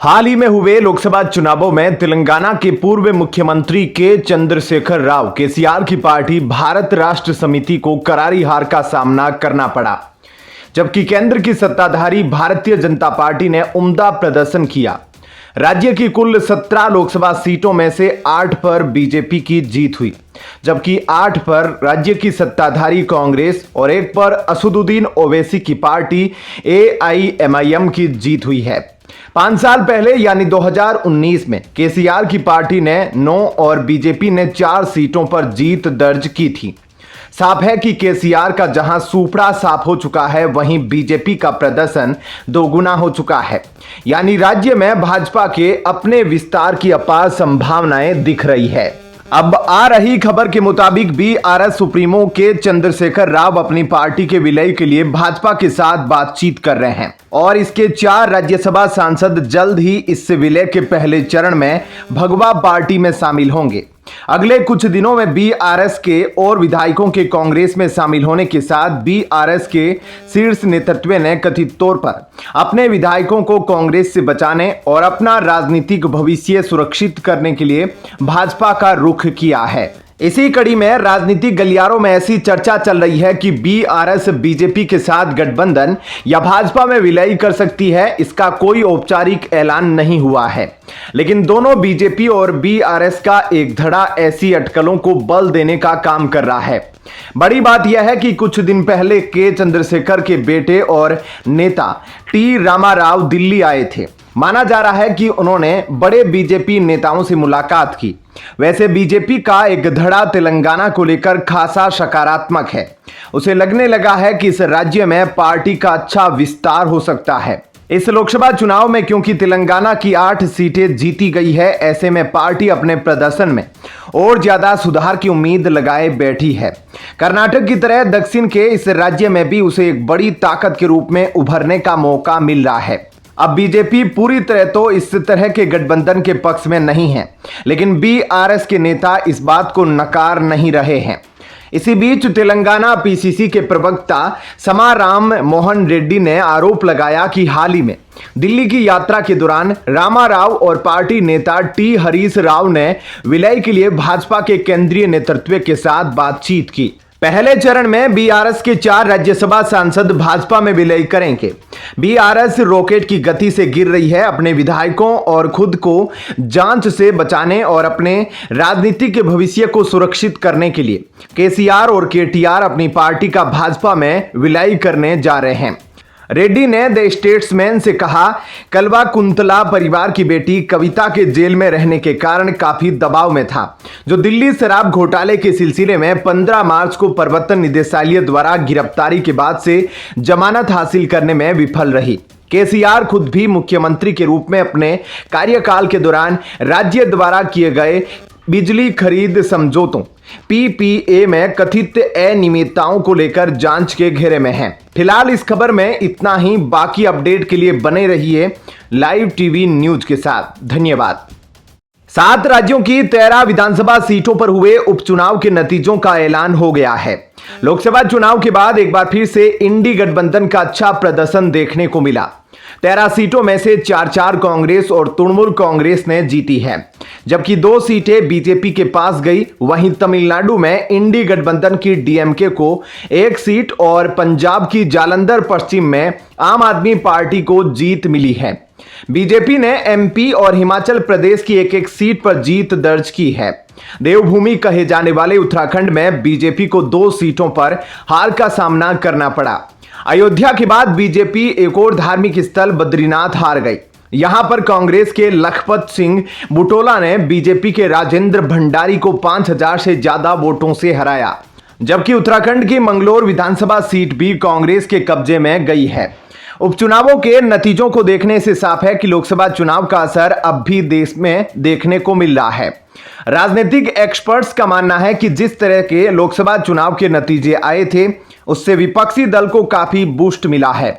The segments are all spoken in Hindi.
हाल ही में हुए लोकसभा चुनावों में तेलंगाना के पूर्व मुख्यमंत्री के चंद्रशेखर राव केसीआर की पार्टी भारत राष्ट्र समिति को करारी हार का सामना करना पड़ा, जबकि केंद्र की सत्ताधारी भारतीय जनता पार्टी ने उम्दा प्रदर्शन किया। राज्य की कुल 17 लोकसभा सीटों में से 8 पर बीजेपी की जीत हुई, जबकि 8 पर राज्य की सत्ताधारी कांग्रेस और 1 पर असदुद्दीन ओवैसी की पार्टी एआईएमआईएम की जीत हुई है। 5 साल पहले यानी 2019 में केसीआर की पार्टी ने 9 और बीजेपी ने 4 सीटों पर जीत दर्ज की थी। साफ है कि केसीआर का जहां सुपड़ा साफ हो चुका है, वहीं बीजेपी का प्रदर्शन दोगुना हो चुका है। यानी राज्य में भाजपा के अपने विस्तार की अपार संभावनाएं दिख रही है। अब आ रही खबर के मुताबिक बीआरएस सुप्रीमो के चंद्रशेखर राव अपनी पार्टी के विलय के लिए भाजपा के साथ बातचीत कर रहे हैं और इसके 4 राज्यसभा सांसद जल्द ही इस विलय के पहले चरण में भगवा पार्टी में शामिल होंगे। अगले कुछ दिनों में बीआरएस के और विधायकों के कांग्रेस में शामिल होने के साथ बीआरएस के शीर्ष नेतृत्व ने कथित तौर पर अपने विधायकों को कांग्रेस से बचाने और अपना राजनीतिक भविष्य सुरक्षित करने के लिए भाजपा का रुख किया है। इसी कड़ी में राजनीतिक गलियारों में ऐसी चर्चा चल रही है कि बीआरएस बीजेपी के साथ गठबंधन या भाजपा में विलय कर सकती है। इसका कोई औपचारिक ऐलान नहीं हुआ है, लेकिन दोनों बीजेपी और बीआरएस का एक धड़ा ऐसी अटकलों को बल देने का काम कर रहा है। बड़ी बात यह है कि कुछ दिन पहले के चंद्रशेखर के बेटे और नेता टी रामाराव दिल्ली आए थे। माना जा रहा है कि उन्होंने बड़े बीजेपी नेताओं से मुलाकात की। वैसे बीजेपी का एक धड़ा तेलंगाना को लेकर खासा सकारात्मक है। उसे लगने लगा है कि इस राज्य में पार्टी का अच्छा विस्तार हो सकता है। इस लोकसभा चुनाव में क्योंकि तेलंगाना की 8 सीटें जीती गई है, ऐसे में पार्टी अपने प्रदर्शन में और ज्यादा सुधार की उम्मीद लगाए बैठी है। कर्नाटक की तरह दक्षिण के इस राज्य में भी उसे एक बड़ी ताकत के रूप में उभरने का मौका मिल रहा है। अब बीजेपी पूरी तरह तो इस तरह के गठबंधन के पक्ष में नहीं है, लेकिन बीआरएस के नेता इस बात को नकार नहीं रहे हैं। इसी बीच तेलंगाना पीसीसी के प्रवक्ता समाराम मोहन रेड्डी ने आरोप लगाया कि हाल ही में दिल्ली की यात्रा के दौरान रामाराव और पार्टी नेता टी हरीश राव ने विलय के लिए भाजपा के केंद्रीय नेतृत्व के साथ बातचीत की। पहले चरण में बीआरएस के 4 राज्यसभा सांसद भाजपा में विलय करेंगे। बीआरएस रॉकेट की गति से गिर रही है। अपने विधायकों और खुद को जांच से बचाने और अपने राजनीतिक भविष्य को सुरक्षित करने के लिए केसीआर और केटीआर अपनी पार्टी का भाजपा में विलय करने जा रहे हैं। रेड्डी ने द स्टेट्समैन से कहा, कलवा कुंतला परिवार की बेटी कविता के जेल में रहने के कारण काफी दबाव में था, जो दिल्ली शराब घोटाले के सिलसिले में 15 मार्च को प्रवर्तन निदेशालय द्वारा गिरफ्तारी के बाद से जमानत हासिल करने में विफल रही। केसीआर खुद भी मुख्यमंत्री के रूप में अपने कार्यकाल के दौरान राज्य द्वारा किए गए बिजली खरीद समझौतों पीपीए में कथित अनियमितताओं को लेकर जांच के घेरे में हैं। फिलहाल इस खबर में इतना ही। बाकी अपडेट के लिए बने रहिए लाइव टीवी न्यूज के साथ। धन्यवाद। 7 राज्यों की 13 विधानसभा सीटों पर हुए उपचुनाव के नतीजों का ऐलान हो गया है। लोकसभा चुनाव के बाद एक बार फिर से इंडी गठबंधन का अच्छा प्रदर्शन देखने को मिला। 13 सीटों में से 4 कांग्रेस और तृणमूल कांग्रेस ने जीती है, जबकि 2 सीटें बीजेपी के पास गई। वहीं तमिलनाडु में इंडी गठबंधन की डीएमके को 1 सीट और पंजाब की जालंधर पश्चिम में आम आदमी पार्टी को जीत मिली है। बीजेपी ने एमपी और हिमाचल प्रदेश की 1-1 सीट पर जीत दर्ज की है। देवभूमि कहे जाने वाले उत्तराखंड में बीजेपी को 2 सीटों पर हार का सामना करना पड़ा। अयोध्या के बाद बीजेपी एक और धार्मिक स्थल बद्रीनाथ हार गई। यहां पर कांग्रेस के लखपत सिंह बुटोला ने बीजेपी के राजेंद्र भंडारी को 5000 से ज्यादा वोटों से हराया, जबकि उत्तराखंड की मंगलोर विधानसभा सीट भी कांग्रेस के कब्जे में गई है। उपचुनावों के नतीजों को देखने से साफ है कि लोकसभा चुनाव का असर अब भी देश में देखने को मिल रहा है। राजनीतिक एक्सपर्ट्स का मानना है कि जिस तरह के लोकसभा चुनाव के नतीजे आए थे, उससे विपक्षी दल को काफी बूस्ट मिला है।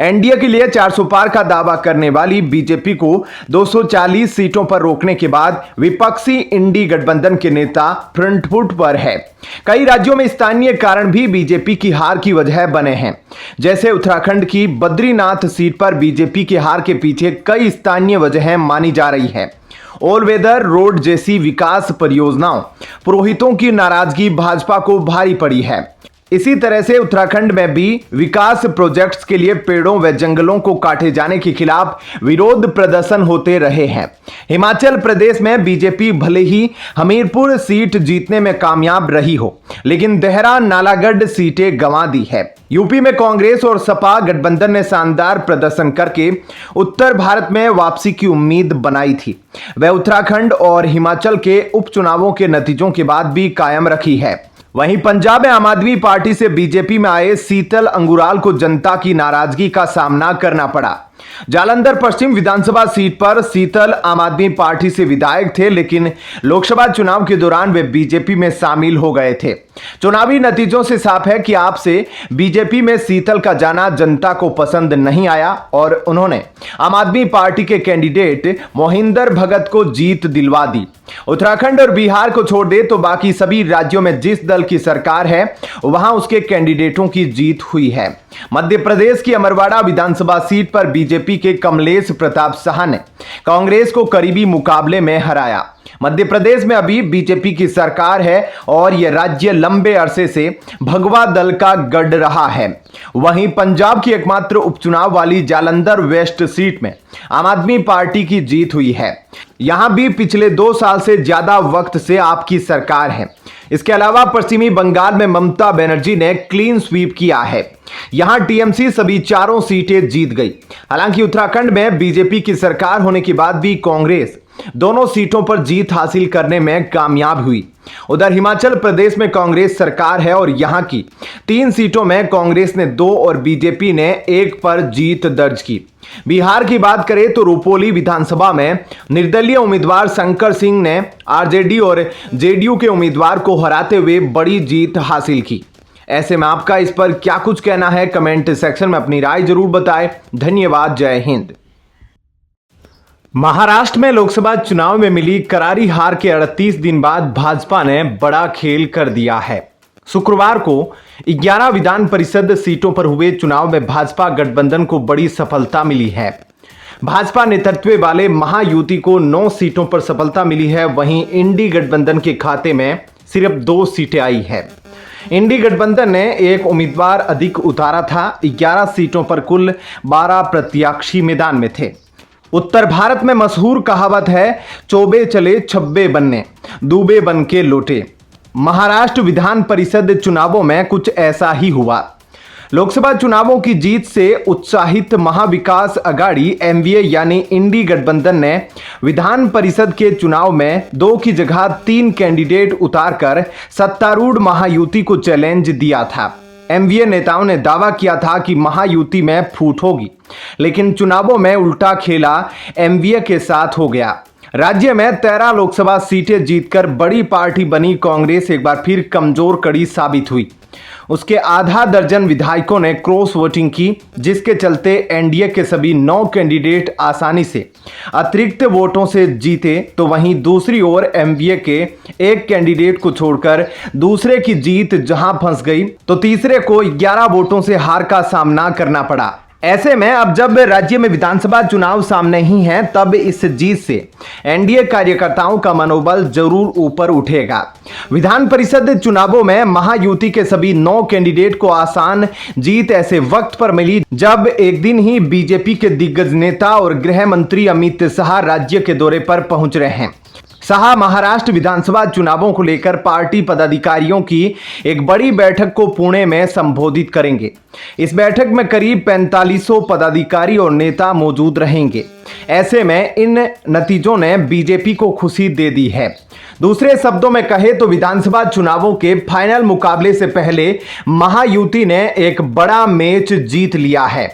एनडीए के लिए 400 पार का दावा करने वाली बीजेपी को 240 सीटों पर रोकने के बाद विपक्षी इंडी गठबंधन के नेता फ्रंट फुट पर है। कई राज्यों में स्थानीय कारण भी बीजेपी की हार की वजह बने हैं। जैसे उत्तराखंड की बद्रीनाथ सीट पर बीजेपी की हार के पीछे कई स्थानीय वजहें मानी जा रही है। ऑल वेदर रोड जैसी विकास परियोजनाओं, पुरोहितों की नाराजगी भाजपा को भारी पड़ी है। इसी तरह से उत्तराखंड में भी विकास प्रोजेक्ट्स के लिए पेड़ों व जंगलों को काटे जाने के खिलाफ विरोध प्रदर्शन होते रहे हैं। हिमाचल प्रदेश में बीजेपी भले ही हमीरपुर सीट जीतने में कामयाब रही हो, लेकिन देहरा नालागढ़ सीटें गंवा दी है। यूपी में कांग्रेस और सपा गठबंधन ने शानदार प्रदर्शन करके उत्तर भारत में वापसी की उम्मीद बनाई थी। वह उत्तराखंड और हिमाचल के उपचुनावों के नतीजों के बाद भी कायम रखी है। वहीं पंजाब में आम आदमी पार्टी से बीजेपी में आए शीतल अंगुराल को जनता की नाराजगी का सामना करना पड़ा। जालंधर पश्चिम विधानसभा सीट पर शीतल आम आदमी पार्टी से विधायक थे, लेकिन लोकसभा चुनाव के दौरान वे बीजेपी में शामिल हो गए थे। चुनावी नतीजों से साफ है कि आपसे बीजेपी में शीतल का जाना जनता को पसंद नहीं आया और उन्होंने आम आदमी पार्टी के कैंडिडेट मोहिंदर भगत को जीत दिलवा दी। उत्तराखंड और बिहार को छोड़ दे तो बाकी सभी राज्यों में जिस दल की सरकार है वहां उसके कैंडिडेटों की जीत हुई है। मध्य प्रदेश की अमरवाड़ा विधानसभा सीट पर बीजेपी के कमलेश प्रताप शाह ने कांग्रेस को करीबी मुकाबले में हराया। मध्य प्रदेश में अभी बीजेपी की सरकार है और यह राज्य लंबे अरसे से भगवा दल का गढ़ रहा है। वहीं पंजाब की एकमात्र उपचुनाव वाली जालंधर वेस्ट सीट में आम आदमी पार्टी की जीत हुई है। यहां भी पिछले 2 साल से ज्यादा वक्त से आपकी सरकार है। इसके अलावा पश्चिमी बंगाल में ममता बनर्जी ने क्लीन स्वीप किया है। यहां टीएमसी सभी 4 सीटें जीत गई। हालांकि उत्तराखंड में बीजेपी की सरकार होने के बाद भी कांग्रेस दोनों सीटों पर जीत हासिल करने में कामयाब हुई। उधर हिमाचल प्रदेश में कांग्रेस सरकार है और यहां की 3 सीटों में कांग्रेस ने 2 और बीजेपी ने 1 पर जीत दर्ज की। बिहार की बात करें तो रुपोली विधानसभा में निर्दलीय उम्मीदवार शंकर सिंह ने आरजेडी और जेडीयू के उम्मीदवार को हराते हुए बड़ी जीत हासिल की। ऐसे में आपका इस पर क्या कुछ कहना है, कमेंट सेक्शन में अपनी राय जरूर बताएं। धन्यवाद। जय हिंद। महाराष्ट्र में लोकसभा चुनाव में मिली करारी हार के 38 दिन बाद भाजपा ने बड़ा खेल कर दिया है। शुक्रवार को 11 विधान परिषद सीटों पर हुए चुनाव में भाजपा गठबंधन को बड़ी सफलता मिली है। भाजपा नेतृत्व वाले महायुति को 9 सीटों पर सफलता मिली है। वहीं इंडी गठबंधन के खाते में सिर्फ 2 सीटें आई है। इंडी गठबंधन ने एक उम्मीदवार अधिक उतारा था। 11 सीटों पर कुल 12 प्रत्याशी मैदान में थे। उत्तर भारत में मशहूर कहावत है, चौबे चले छब्बे बनने, दूबे बन के लौटे। महाराष्ट्र विधान परिषद चुनावों में कुछ ऐसा ही हुआ। लोकसभा चुनावों की जीत से उत्साहित महाविकास अघाड़ी एमवीए यानी इंडी गठबंधन ने विधान परिषद के चुनाव में 2 की जगह 3 कैंडिडेट उतारकर सत्तारूढ़ महायुति को चैलेंज दिया था। एमवीए नेताओं ने दावा किया था कि महायुति में फूट होगी, लेकिन चुनावों में उल्टा खेला एमवीए के साथ हो गया। राज्य में 13 लोकसभा सीटें जीतकर बड़ी पार्टी बनी कांग्रेस एक बार फिर कमजोर कड़ी साबित हुई। उसके आधा दर्जन विधायकों ने क्रॉस वोटिंग की, जिसके चलते एनडीए के सभी 9 कैंडिडेट आसानी से अतिरिक्त वोटों से जीते। तो वहीं दूसरी ओर एमवीए के एक कैंडिडेट को छोड़कर दूसरे की जीत जहां फंस गई, तो तीसरे को 11 वोटों से हार का सामना करना पड़ा। ऐसे में अब जब राज्य में विधानसभा चुनाव सामने ही हैं, तब इस जीत से एनडीए कार्यकर्ताओं का मनोबल जरूर ऊपर उठेगा। विधान परिषद चुनावों में महायुति के सभी 9 कैंडिडेट को आसान जीत ऐसे वक्त पर मिली जब एक दिन ही बीजेपी के दिग्गज नेता और गृह मंत्री अमित शाह राज्य के दौरे पर पहुंच रहे हैं। शाह महाराष्ट्र विधानसभा चुनावों को लेकर पार्टी पदाधिकारियों की एक बड़ी बैठक को पुणे में संबोधित करेंगे। इस बैठक में करीब 4500 पदाधिकारी और नेता मौजूद रहेंगे। ऐसे में इन नतीजों ने बीजेपी को खुशी दे दी है। दूसरे शब्दों में कहे तो विधानसभा चुनावों के फाइनल मुकाबले से पहले महायुति ने एक बड़ा मैच जीत लिया है।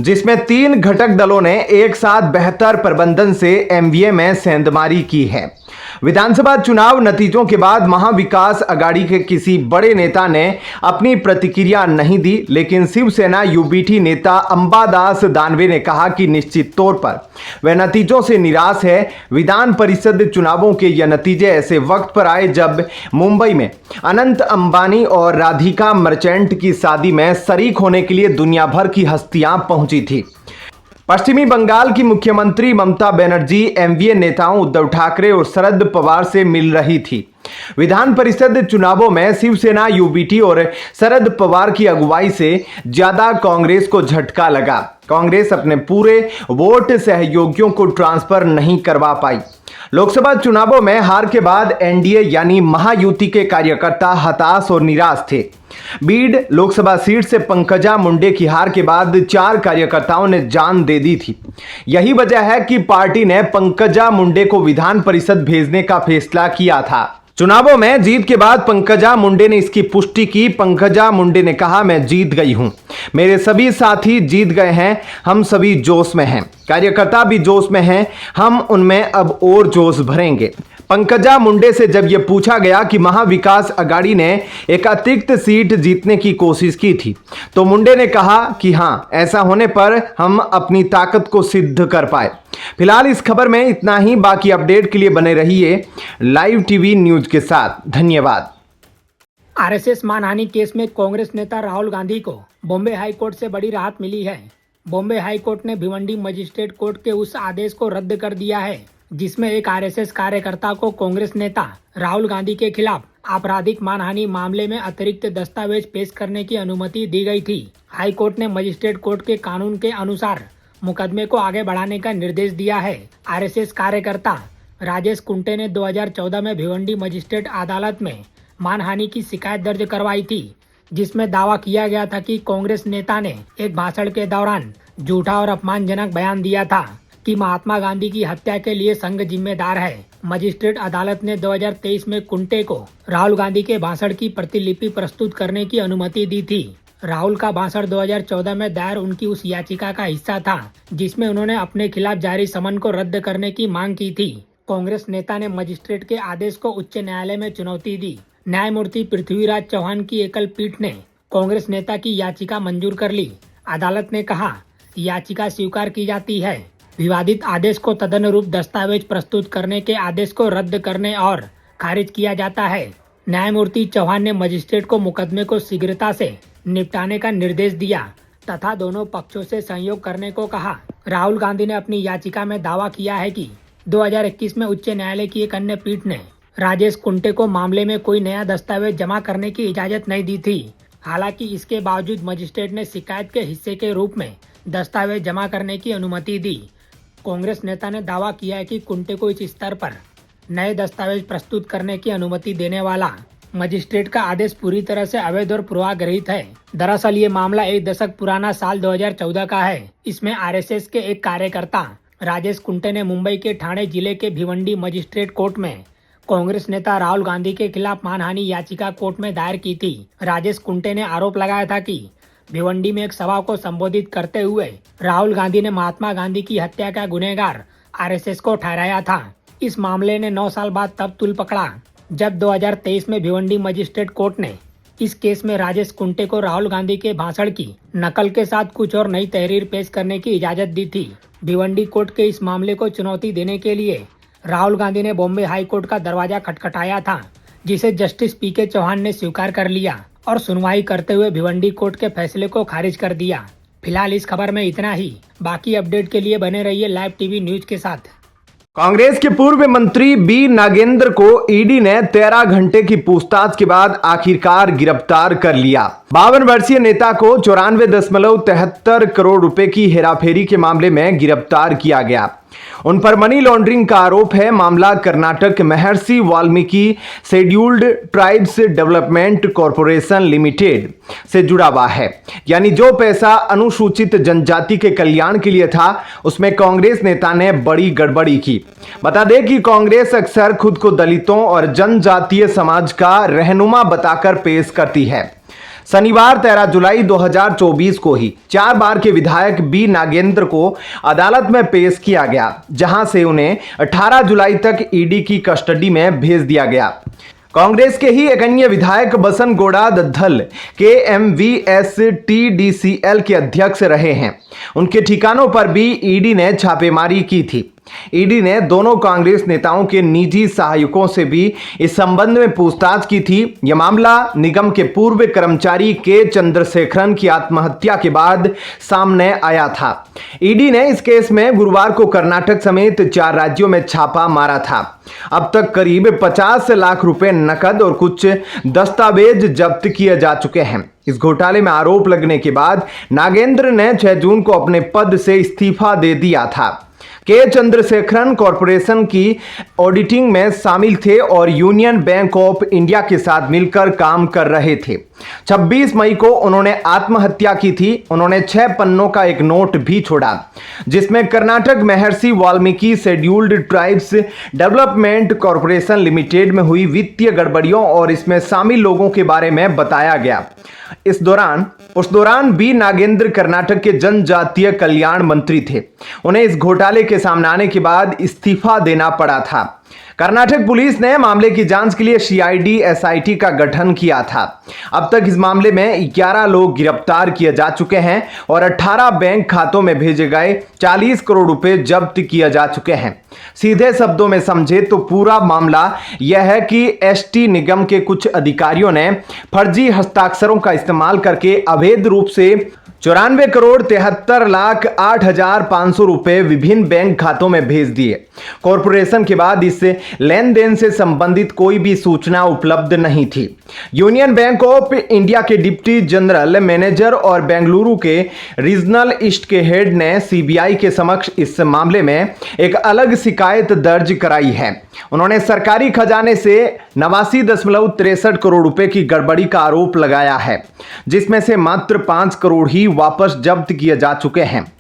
जिसमें 3 घटक दलों ने एक साथ बेहतर प्रबंधन से एमवीए में सेंधमारी की है। विधानसभा चुनाव नतीजों के बाद महाविकास अघाड़ी के किसी बड़े नेता ने अपनी प्रतिक्रिया नहीं दी, लेकिन शिवसेना यूबीटी नेता अंबादास दानवे ने कहा कि निश्चित तौर पर वह नतीजों से निराश है। विधान परिषद चुनावों के यह नतीजे ऐसे वक्त पर आए जब मुंबई में अनंत अंबानी और राधिका मर्चेंट की शादी में शरीक होने के लिए दुनिया भर की हस्तियां पहुंची थी। पश्चिमी बंगाल की मुख्यमंत्री ममता बनर्जी एमवीए नेताओं उद्धव ठाकरे और शरद पवार से मिल रही थी। विधान परिषद चुनावों में शिवसेना यूबीटी और शरद पवार की अगुवाई से ज्यादा कांग्रेस को झटका लगा। कांग्रेस अपने पूरे वोट सहयोगियों को ट्रांसफर नहीं करवा पाई। लोकसभा चुनावों में हार के बाद एनडीए यानी महायुति के कार्यकर्ता हताश और निराश थे। बीड लोकसभा सीट से पंकजा मुंडे की हार के बाद 4 कार्यकर्ताओं ने जान दे दी थी। यही वजह है कि पार्टी ने पंकजा मुंडे को विधान परिषद भेजने का फैसला किया था। चुनावों में जीत के बाद पंकजा मुंडे ने इसकी पुष्टि की। पंकजा मुंडे ने कहा, मैं जीत गई हूं, मेरे सभी साथी जीत गए हैं, हम सभी जोश में हैं, कार्यकर्ता भी जोश में हैं, हम उनमें अब और जोश भरेंगे। पंकजा मुंडे से जब यह पूछा गया कि महाविकास अघाड़ी ने एक अतिरिक्त सीट जीतने की कोशिश की थी, तो मुंडे ने कहा कि हां, ऐसा होने पर हम अपनी ताकत को सिद्ध कर पाए। फिलहाल इस खबर में इतना ही। बाकी अपडेट के लिए बने रहिए लाइव टीवी न्यूज के साथ। धन्यवाद। आरएसएस मानहानि केस में कांग्रेस नेता राहुल गांधी को बॉम्बे हाई कोर्ट से बड़ी राहत मिली है। बॉम्बे हाई कोर्ट ने भिवंडी मजिस्ट्रेट कोर्ट के उस आदेश को रद्द कर दिया है जिसमें एक आरएसएस कार्यकर्ता को कांग्रेस नेता राहुल गांधी के खिलाफ आपराधिक मानहानि मामले में अतिरिक्त दस्तावेज पेश करने की अनुमति दी गई थी। हाई कोर्ट ने मजिस्ट्रेट कोर्ट के कानून के अनुसार मुकदमे को आगे बढ़ाने का निर्देश दिया है। आरएसएस कार्यकर्ता राजेश कुंटे ने 2014 में भिवंडी मजिस्ट्रेट अदालत में मानहानि की शिकायत दर्ज करवाई थी, जिसमें दावा किया गया था कि कांग्रेस नेता ने एक भाषण के दौरान झूठा और अपमानजनक बयान दिया था कि महात्मा गांधी की हत्या के लिए संघ जिम्मेदार है। मजिस्ट्रेट अदालत ने 2023 में कुंटे को राहुल गांधी के भाषण की प्रतिलिपि प्रस्तुत करने की अनुमति दी थी। राहुल का भाषण 2014 में दायर उनकी उस याचिका का हिस्सा था जिसमें उन्होंने अपने खिलाफ जारी समन को रद्द करने की मांग की थी। कांग्रेस नेता ने मजिस्ट्रेट के आदेश को उच्च न्यायालय में चुनौती दी। न्यायमूर्ति पृथ्वीराज चौहान की एकल पीठ ने कांग्रेस नेता की याचिका मंजूर कर ली। अदालत ने कहा, याचिका स्वीकार की जाती है। विवादित आदेश को तदनुरूप दस्तावेज प्रस्तुत करने के आदेश को रद्द करने और खारिज किया जाता है। न्यायमूर्ति चौहान ने मजिस्ट्रेट को मुकदमे को शीघ्रता से निपटाने का निर्देश दिया तथा दोनों पक्षों से सहयोग करने को कहा। राहुल गांधी ने अपनी याचिका में दावा किया है कि 2021 में उच्च न्यायालय की एक अन्य पीठ ने राजेश कुंटे को मामले में कोई नया दस्तावेज जमा करने की इजाजत नहीं दी थी। हालांकि इसके बावजूद मजिस्ट्रेट ने शिकायत के हिस्से के रूप में दस्तावेज जमा करने की अनुमति दी। कांग्रेस नेता ने दावा किया है कि कुंटे को इस स्तर पर नए दस्तावेज प्रस्तुत करने की अनुमति देने वाला मजिस्ट्रेट का आदेश पूरी तरह से अवैध और पूर्वाग्रहित है। दरअसल ये मामला 1 दशक पुराना साल 2014 का है। इसमें आरएसएस के एक कार्यकर्ता राजेश कुंटे ने मुंबई के ठाणे जिले के भिवंडी मजिस्ट्रेट कोर्ट में कांग्रेस नेता राहुल गांधी के खिलाफ मानहानि याचिका कोर्ट में दायर की थी। राजेश कुंटे ने आरोप लगाया था कि भिवंडी में एक सभा को संबोधित करते हुए राहुल गांधी ने महात्मा गांधी की हत्या का गुनहगार आरएसएस को ठहराया था। इस मामले ने 9 साल बाद तब तुल पकड़ा जब 2023 में भिवंडी मजिस्ट्रेट कोर्ट ने इस केस में राजेश कुंटे को राहुल गांधी के भाषण की नकल के साथ कुछ और नई तहरीर पेश करने की इजाजत दी थी। भिवंडी कोर्ट के इस मामले को चुनौती देने के लिए राहुल गांधी ने बॉम्बे हाई कोर्ट का दरवाजा खटखटाया था, जिसे जस्टिस पीके चौहान ने स्वीकार कर लिया और सुनवाई करते हुए भिवंडी कोर्ट के फैसले को खारिज कर दिया। फिलहाल इस खबर में इतना ही। बाकी अपडेट के लिए बने रहिए लाइव टीवी न्यूज के साथ। कांग्रेस के पूर्व मंत्री बी नागेंद्र को ईडी ने 13 घंटे की पूछताछ के बाद आखिरकार गिरफ्तार कर लिया। 52 वर्षीय नेता को 94.73 करोड़ रुपए की हेराफेरी के मामले में गिरफ्तार किया गया। उन पर मनी लॉन्ड्रिंग का आरोप है। मामला कर्नाटक महर्षि Valmiki scheduled tribes development corporation limited से जुड़ा हुआ है, यानी जो पैसा अनुसूचित जनजाति के कल्याण के लिए था उसमें कांग्रेस नेता ने बड़ी गड़बड़ी की। बता दें कि कांग्रेस अक्सर खुद को दलितों और जनजातीय समाज का रहनुमा बताकर पेश करती है। शनिवार 13 जुलाई 2024 को ही 4 बार के विधायक बी नागेंद्र को अदालत में पेश किया गया, जहां से उन्हें 18 जुलाई तक ईडी की कस्टडी में भेज दिया गया। कांग्रेस के ही एक अन्य विधायक बसन गौड़ा दद्दल KMVSTDCL के अध्यक्ष रहे हैं। उनके ठिकानों पर भी ईडी ने छापेमारी की थी। ईडी ने दोनों कांग्रेस नेताओं के निजी सहायकों से भी इस संबंध में पूछताछ की थी। यह मामला निगम के पूर्व कर्मचारी के चंद्रशेखरन की आत्महत्या के बाद सामने आया था। ईडी ने इस केस में गुरुवार को कर्नाटक समेत 4 राज्यों में छापा मारा था। अब तक करीब 50 लाख रुपए नकद और कुछ दस्तावेज जब्त किए जा चुके हैं। इस घोटाले में आरोप लगने के बाद नागेंद्र ने 6 जून को अपने पद से इस्तीफा दे दिया था। के चंद्रशेखरन कॉरपोरेशन की ऑडिटिंग में शामिल थे और यूनियन बैंक ऑफ इंडिया के साथ मिलकर काम कर रहे थे। 26 मई को उन्होंने आत्महत्या की थी। उन्होंने 6 पन्नों का एक नोट भी छोड़ा, जिसमें कर्नाटक महर्षि Valmiki scheduled tribes development corporation limited में हुई वित्तीय गड़बड़ियों और इसमें शामिल लोगों के बारे में बताया गया। उस दौरान बी नागेंद्र कर्नाटक के जनजातीय कल्याण मंत्री थे। उन्हें इस घोटाले के सामने आने के बाद इस्तीफा देना पड़ा था। कर्नाटक पुलिस ने मामले की जांच के लिए CID SIT का गठन किया था। अब तक इस मामले में 11 लोग गिरफ्तार किए जा चुके हैं और 18 बैंक खातों में भेजे गए 40 करोड़ रुपए जब्त किए जा चुके हैं। सीधे शब्दों में समझे तो पूरा मामला यह है कि ST निगम के कुछ अधिकारियों ने फर्जी हस्ताक्षरों का इस्तेमाल करके अवैध रूप से 94 करोड़ 73 लाख 8,500 रुपए विभिन्न बैंक खातों में भेज दिए। कॉरपोरेशन के बाद इस लेन देन से संबंधित कोई भी सूचना उपलब्ध नहीं थी। यूनियन बैंक ऑफ इंडिया के डिप्टी जनरल मैनेजर और बेंगलुरु के रीजनल ईस्ट के हेड ने CBI के समक्ष इस मामले में एक अलग शिकायत दर्ज कराई है। उन्होंने सरकारी खजाने से 89.63 करोड़ रुपए की गड़बड़ी का आरोप लगाया है, जिसमें से मात्र 5 करोड़ ही वापस जब्त किए जा चुके हैं।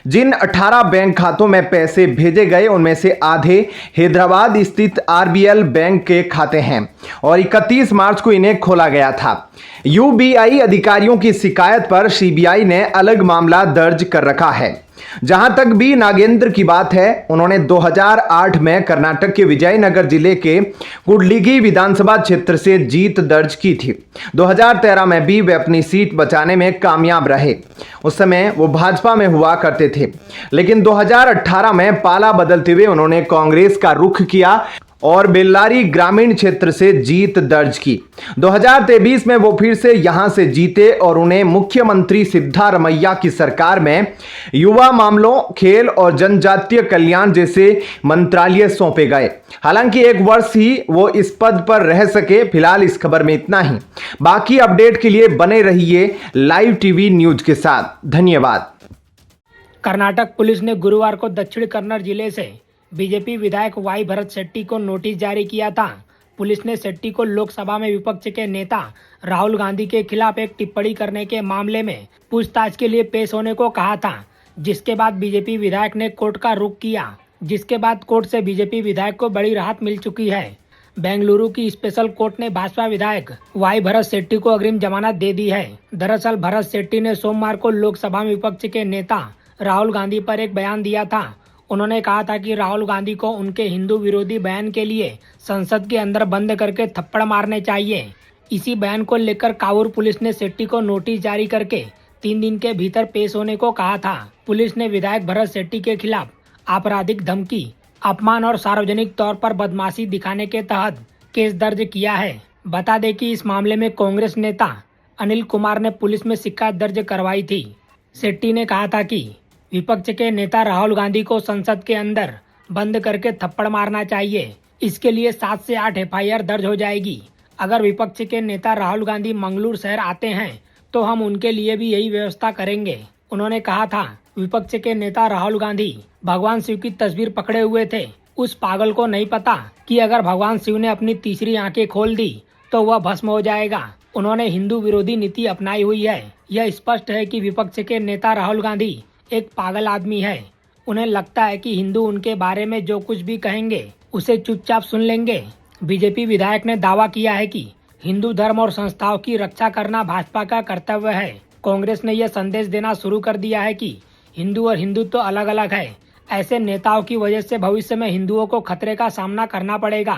जिन 18 बैंक खातों में पैसे भेजे गए उनमें से आधे हैदराबाद स्थित RBL बैंक के खाते हैं और 31 मार्च को इन्हें खोला गया था। UBI अधिकारियों की शिकायत पर CBI ने अलग मामला दर्ज कर रखा है। जहां तक बी नागेंद्र की बात है, उन्होंने 2008 में कर्नाटक के विजयनगर जिले के कुडलिगी विधानसभा क्षेत्र से जीत दर्ज की थी। 2013 में भी वे अपनी सीट बचाने में कामयाब रहे। उस समय वो भाजपा में हुआ करते थे, लेकिन 2018 में पाला बदलते हुए उन्होंने कांग्रेस का रुख किया और बेल्लारी ग्रामीण क्षेत्र से जीत दर्ज की। 2023 में वो फिर से यहां से जीते और उन्हें मुख्यमंत्री सिद्धारमैया की सरकार में युवा मामलों, खेल और जनजातीय कल्याण जैसे मंत्रालय सौंपे गए। हालांकि 1 वर्ष ही वो इस पद पर रह सके। फिलहाल इस खबर में इतना ही। बाकी अपडेट के लिए बने रहिए लाइव टीवी न्यूज के साथ। धन्यवाद। कर्नाटक पुलिस ने गुरुवार को दक्षिण कन्नड़ जिले से बीजेपी विधायक वाई भरत शेट्टी को नोटिस जारी किया था। पुलिस ने शेट्टी को लोकसभा में विपक्ष के नेता राहुल गांधी के खिलाफ एक टिप्पणी करने के मामले में पूछताछ के लिए पेश होने को कहा था, जिसके बाद बीजेपी विधायक ने कोर्ट का रुख किया, जिसके बाद कोर्ट से बीजेपी विधायक को बड़ी राहत मिल चुकी है। बेंगलुरु की स्पेशल कोर्ट ने भाजपा विधायक वाई भरत शेट्टी को अग्रिम जमानत दे दी है। दरअसल भरत शेट्टी ने सोमवार को लोकसभा में विपक्ष के नेता राहुल गांधी पर एक बयान दिया था। उन्होंने कहा था कि राहुल गांधी को उनके हिंदू विरोधी बयान के लिए संसद के अंदर बंद करके थप्पड़ मारने चाहिए। इसी बयान को लेकर कावूर पुलिस ने शेट्टी को नोटिस जारी करके 3 दिन के भीतर पेश होने को कहा था। पुलिस ने विधायक भरत शेट्टी के खिलाफ आपराधिक धमकी, अपमान और सार्वजनिक तौर पर बदमाशी दिखाने के तहत केस दर्ज किया है। बता दें कि इस मामले में कांग्रेस नेता अनिल कुमार ने पुलिस में शिकायत दर्ज करवाई थी। शेट्टी ने कहा था कि विपक्ष के नेता राहुल गांधी को संसद के अंदर बंद करके थप्पड़ मारना चाहिए। इसके लिए 7 से 8 FIR दर्ज हो जाएगी। अगर विपक्ष के नेता राहुल गांधी मंगलूर शहर आते हैं तो हम उनके लिए भी यही व्यवस्था करेंगे। उन्होंने कहा था, विपक्ष के नेता राहुल गांधी भगवान शिव की तस्वीर पकड़े हुए थे। उस पागल को नहीं पता कि अगर भगवान शिव ने अपनी तीसरी आंखें खोल दी तो वह भस्म हो जाएगा। उन्होंने हिंदू विरोधी नीति अपनाई हुई है। यह स्पष्ट है कि विपक्ष के नेता राहुल गांधी एक पागल आदमी है। उन्हें लगता है कि हिंदू उनके बारे में जो कुछ भी कहेंगे उसे चुपचाप सुन लेंगे। बीजेपी विधायक ने दावा किया है कि हिंदू धर्म और संस्थाओं की रक्षा करना भाजपा का कर्तव्य है। कांग्रेस ने यह संदेश देना शुरू कर दिया है कि हिंदू और हिंदुत्व अलग अलग है। ऐसे नेताओं की वजह से भविष्य में हिंदुओं को खतरे का सामना करना पड़ेगा।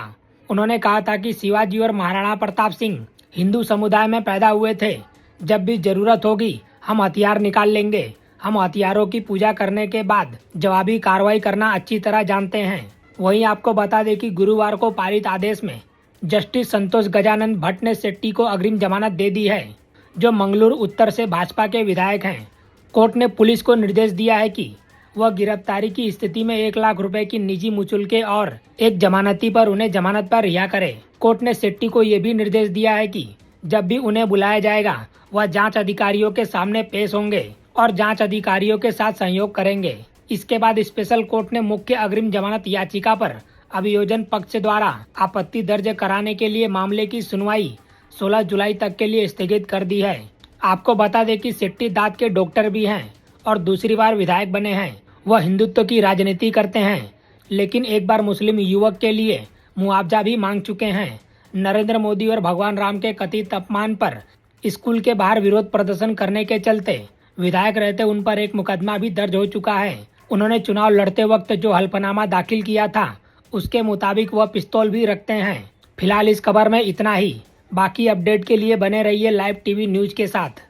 उन्होंने कहा था कि शिवाजी और महाराणा प्रताप सिंह हिंदू समुदाय में पैदा हुए थे। जब भी जरूरत होगी हम हथियार निकाल लेंगे। हम हथियारों की पूजा करने के बाद जवाबी कार्रवाई करना अच्छी तरह जानते हैं। वहीं आपको बता दें कि गुरुवार को पारित आदेश में जस्टिस संतोष गजानंद भट्ट ने शेट्टी को अग्रिम जमानत दे दी है, जो मंगलुरु उत्तर से भाजपा के विधायक हैं। कोर्ट ने पुलिस को निर्देश दिया है कि वह गिरफ्तारी की स्थिति में 1 लाख रुपए की निजी मुचुल्के और एक जमानती पर उन्हें जमानत पर रिहा करे। कोर्ट ने शेट्टी को यह भी निर्देश दिया है कि जब भी उन्हें बुलाया जाएगा वह जांच अधिकारियों के सामने पेश होंगे और जांच अधिकारियों के साथ सहयोग करेंगे। इसके बाद स्पेशल कोर्ट ने मुख्य अग्रिम जमानत याचिका पर अभियोजन पक्ष द्वारा आपत्ति दर्ज कराने के लिए मामले की सुनवाई 16 जुलाई तक के लिए स्थगित कर दी है। आपको बता दें कि शेट्टी दांत के डॉक्टर भी हैं और दूसरी बार विधायक बने हैं। वह हिंदुत्व की राजनीति करते हैं, लेकिन एक बार मुस्लिम युवक के लिए मुआवजा भी मांग चुके हैं। नरेंद्र मोदी और भगवान राम के कथित अपमान पर स्कूल के बाहर विरोध प्रदर्शन करने के चलते विधायक रहते उन पर एक मुकदमा भी दर्ज हो चुका है। उन्होंने चुनाव लड़ते वक्त जो हल्फनामा दाखिल किया था उसके मुताबिक वह पिस्तौल भी रखते हैं। फिलहाल इस खबर में इतना ही। बाकी अपडेट के लिए बने रहिए लाइव टीवी न्यूज के साथ।